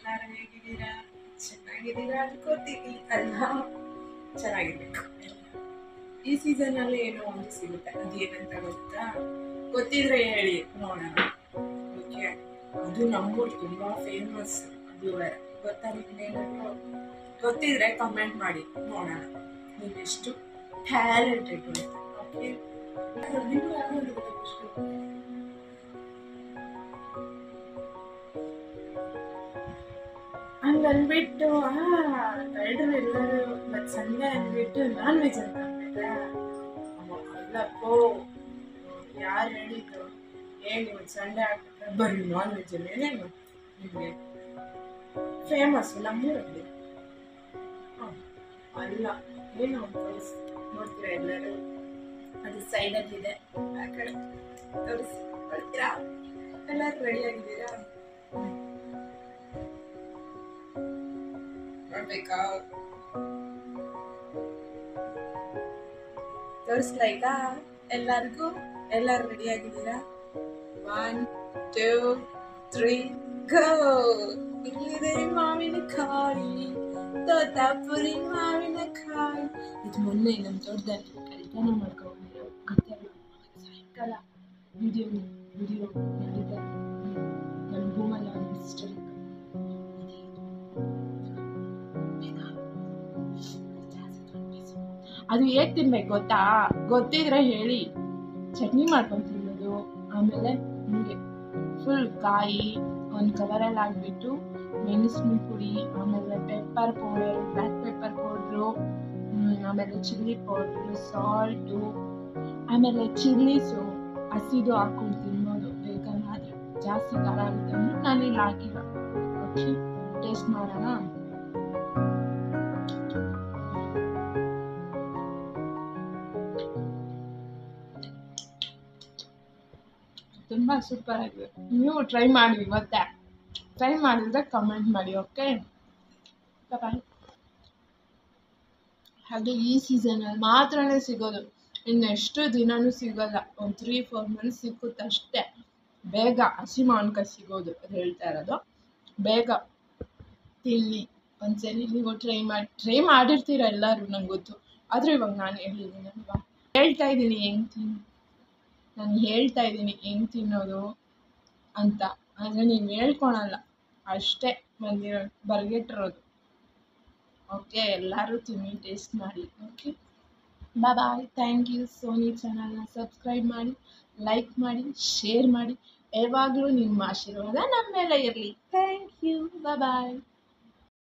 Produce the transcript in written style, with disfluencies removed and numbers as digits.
ಎಲ್ಲರೂ ಹೇಗಿದ್ದೀರಾ? ಚೆನ್ನಾಗಿದ್ದೀರಾ ಅನ್ಕೋತೀವಿ ಅಲ್ಲ? ಚೆನ್ನಾಗಿರ್ಬೇಕು. ಈ ಸೀಸನ್ ಅಲ್ಲಿ ಏನೋ ಒಂದು ಸಿಗುತ್ತೆ, ಅದೇನಂತ ಗೊತ್ತಾ? ಗೊತ್ತಿದ್ರೆ ಹೇಳಿ ನೋಡೋಣ. ಓಕೆ, ಅದು ನಮ್ಮೂರು ತುಂಬಾ ಫೇಮಸ್. ಅದು ಬೇರೆ ಗೊತ್ತಾ ನಿಮ್ಗೇನಾದ್ರು? ಗೊತ್ತಿದ್ರೆ ಕಮೆಂಟ್ ಮಾಡಿ ನೋಡೋಣ ನೀವು ಎಷ್ಟು ಟ್ಯಾಲೆಂಟೆಡ್ ಅಂತ. ಓಕೆ, ನೀವು ಯಾರು ಹಂಗನ್ಬಿಟ್ಟು ಎಲ್ರು ಎಲ್ಲರೂ ಇವತ್ತು ಸಂಡೇ ಅಂದ್ಬಿಟ್ಟು ನಾನ್ ವೆಜ್ ಅಂತ ಅಂದ್ಬಿಟ್ರೆ ಅಲ್ಲಪ್ಪೋ, ಯಾರು ಹೇಳಿದ್ದು? ಏನು ಇವತ್ತು ಸಂಡೇ ಆಗ್ಬಿಟ್ರೆ ಬರೀ ನಾನ್ ವೆಜ್ ಅಲ್ಲಿ ಏನೇನು ನಿಮಗೆ ಫೇಮಸ್ ನಮ್ಮೂರಲ್ಲಿ? ಅಲ್ಲ, ಏನು ನೋಡ್ತೀರಾ ಎಲ್ಲರೂ? ಅದು ಸೈಡಲ್ಲಿ ಇದೆ, ಆ ಕಡೆ ತೋರಿಸಿ ಬರ್ತೀರಾ? ಎಲ್ಲರೂ ರೆಡಿ ಆಗಿದ್ದೀರಾ? ನೋಡ್ಬೇಕಾ? ತೋರಿಸ್ಲೈಕ ಎಲ್ಲರಿಗೂ? ಎಲ್ಲರೂ ರೆಡಿ ಆಗಿದ್ದೀರಾ? 1 2 3 ಗೋ! ಇಲ್ಲಿದೆ ಮಾವಿನಕಾಯಿ, ತೋತಾಪುರಿ ಮಾವಿನಕಾಯಿ. ಇದು ಮೊನ್ನೆ ನಮ್ಮ ತೋಟದಲ್ಲಿ ಕಳ್ತನ ಮಾಡ್ಕೊಂಡಿರೋ ಕತೆ. ಸಾಯಂಕಾಲ ವಿಡಿಯೋ ಮಾಡಿದ್ದೆ ನಮ್ಮ ರೂಮಲ್ಲಿ ಒಂದು ಸಿಸ್ಟರ್. ಅದು ಹೇಗೆ ತಿನ್ಬೇಕು ಗೊತ್ತಾ? ಗೊತ್ತಿದ್ರೆ ಹೇಳಿ. ಚಟ್ನಿ ಮಾಡ್ಕೊಂಡು ತಿನ್ನೋದು, ಆಮೇಲೆ ಹಿಂಗೆ ಫುಲ್ ಕಾಯಿ ಒಂದು ಕವರಲ್ಲಿ ಹಾಕ್ಬಿಟ್ಟು ಮೆಣಸಿನ ಪುಡಿ, ಆಮೇಲೆ pepper powder, black pepper powder, ಆಮೇಲೆ ಚಿಲ್ಲಿ ಪೌಡ್ರು, ಸಾಲ್ಟು, ಆಮೇಲೆ ಚಿಲ್ಲೀಸು ಹಸಿದು ಹಾಕೊಂಡು ತಿನ್ನೋದು. ಬೇಕಾದ್ರೆ ಜಾಸ್ತಿ ಖಾರ ಆಗುತ್ತೆ ಅಂದ್ರೆ ನಾನಿಲ್ಲಿ ಹಾಕಿಲ್ಲ. ಓಕೆ, ಟೇಸ್ಟ್ ಮಾಡೋಣ. ತುಂಬಾ ಸೂಪರ್ ಆಗಿದೆ. ನೀವು ಟ್ರೈ ಮಾಡಿ, ಇವತ್ತೆ ಟ್ರೈ ಮಾಡಿದ್ರೆ ಕಮೆಂಟ್ ಮಾಡಿ. ಓಕೆ, ಬಾಯ್. ಹಾಗೆ ಈ ಸೀಸನಲ್ಲಿ ಮಾತ್ರನೇ ಸಿಗೋದು, ಇನ್ನೆಷ್ಟು ದಿನನೂ ಸಿಗೋಲ್ಲ. ಒಂದು 3-4 ಮಂತ್ಸ್ ಸಿಕ್ಕುತ್ತೆ ಅಷ್ಟೇ. ಬೇಗ ಹಸಿ ಮಾವಿನಕಾಯಿ ಸಿಗೋದು, ಅದು ಹೇಳ್ತಾ ಇರೋದು. ಬೇಗ ತಿನ್ನಿ ಒಂದ್ಸಲಿ. ನೀವು ಟ್ರೈ ಮಾಡಿರ್ತೀರ ಎಲ್ಲರೂ, ನಂಗೆ ಗೊತ್ತು. ಆದರೂ ಇವಾಗ ನಾನು ಹೇಳಿದ್ದೀನಿ ಅಲ್ವಾ, ಹೇಳ್ತಾ ಇದ್ದೀನಿ ಹೆಂಗೆ ತಿನ್ನೋದು ಅಂತ. ಆದರೆ ನೀವು ಹೇಳ್ಕೊಳಲ್ಲ ಅಷ್ಟೇ, ಬರ್ಗೆಟ್ಟಿರೋದು. ಓಕೆ, ಎಲ್ಲರೂ ತಿನ್ನಿ, ಟೇಸ್ಟ್ ಮಾಡಿ. Okay, bye. Thank you. Sony ಚಾನಲ್ನ ಸಬ್ಸ್ಕ್ರೈಬ್ ಮಾಡಿ, ಲೈಕ್ ಮಾಡಿ, ಶೇರ್ ಮಾಡಿ. ಯಾವಾಗಲೂ ನಿಮ್ಮ ಆಶೀರ್ವಾದ ನಮ್ಮ ಮೇಲೆ ಇರಲಿ. Thank you. ಬಾಯ್.